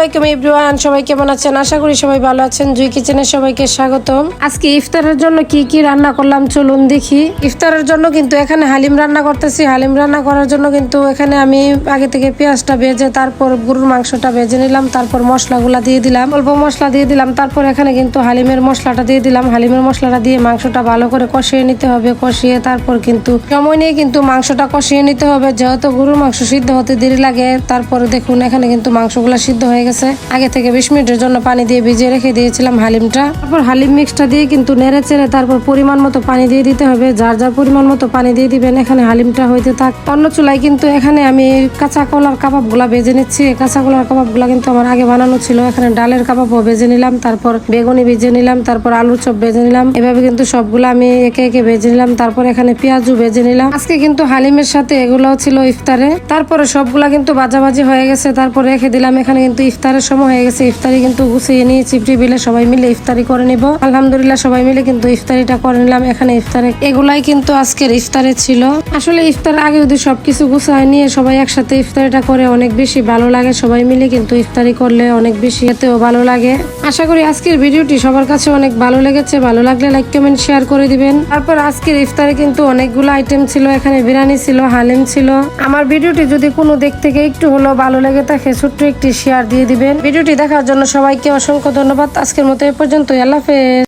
আলাইকুম এভরিওয়ান, সবাই কেমন আছেন? আশা করি সবাই ভালো আছেন। জুই কিচেনে সবাইকে স্বাগতম। আজকে ইফতারের জন্য কি কি রান্না করলাম চলুন দেখি। ইফতারের জন্য কিন্তু এখানে হালিম রান্না করতেছি। হালিম রান্না করার জন্য কিন্তু এখানে আমি আগে থেকে পেঁয়াজটা ভেজে তারপর গরুর মাংসটা ভেজে নিলাম, তারপর মশলাগুলা দিয়ে দিলাম, অল্প মশলা দিয়ে দিলাম, তারপর এখানে কিন্তু হালিমের মশলাটা দিয়ে দিলাম। হালিমের মশলাটা দিয়ে মাংসটা ভালো করে কষিয়ে নিতে হবে। কষিয়ে তারপর কিন্তু সময় নিয়ে কিন্তু মাংসটা কষিয়ে নিতে হবে, যেহেতু গরুর মাংস সিদ্ধ হতে দেরি লাগে। তারপরে দেখুন এখানে কিন্তু মাংসগুলা সিদ্ধ হয়ে গেছে। আগে থেকে 20 মিনিটের জন্য পানি দিয়ে ভিজিয়ে রেখে দিয়েছিলাম হালিমটা। তারপর হালিম মিক্সটা দিয়ে কিন্তু নেড়ে চেড়ে তারপর পরিমাণ মতো পানি দিয়ে দিতে হবে। যার যার পরিমাণ মতো পানি দিয়ে দিবেন। এখানে হালিমটা হইতে থাক। অন্য চুলায় কিন্তু এখানে আমি কাঁচা কলার কাবাবগুলা ভেজে নিচ্ছি। কাঁচা কলার কাবাবগুলা কিন্তু আমার আগে বানানো ছিল। এখানে ডালের কাবাবও ভেজে নিলাম, তারপর বেগুনি ভেজে নিলাম, তারপর আলুর চপ ভেজে নিলাম। এভাবে কিন্তু সবগুলো আমি একে একে ভেজে নিলাম। তারপর এখানে পেঁয়াজও ভেজে নিলাম। আজকে কিন্তু হালিমের সাথে এগুলোও ছিল ইফতারে। তারপরে সবগুলা কিন্তু ভাজাভাজি হয়ে গেছে। তারপর রেখে দিলাম। এখানে কিন্তু ইফতারের সময় হয়ে গেছে। ইফতারি কিন্তু গুছিয়ে নিয়েছি টেবিলে, সবাই মিলে ইফতারি করে নিব। আলহামদুলিল্লাহ সবাই মিলে কিন্তু ইফতারিটা করে নিলাম। এখানে ইফতারে এগুলাই কিন্তু আজকের ইফতারে ছিল। আসলে ইফতারের আগে যদি সবকিছু গুছায় নিয়ে সবাই একসাথে ইফতারিটা করে অনেক বেশি ভালো লাগে। সবাই মিলে কিন্তু ইফতারি করলে অনেক বেশি এতেও ভালো লাগে। আশা করি আজকের ভিডিওটি সবার কাছে অনেক ভালো লেগেছে। ভালো লাগলে লাইক কমেন্ট শেয়ার করে দিবেন। তারপর আজকের ইফতারে কিন্তু অনেকগুলো আইটেম ছিল। এখানে বিরিয়ানি ছিল, হালিম ছিল। আমার ভিডিওটি যদি কোনো দিক থেকে একটু হলেও ভালো লেগে থাকে ছোট্ট একটি শেয়ার দিয়ে দিবেন। ভিডিওটি দেখার জন্য সবাইকে অসংখ্য ধন্যবাদ। আজকের মতো এ পর্যন্তই। আল্লাহ হাফেজ।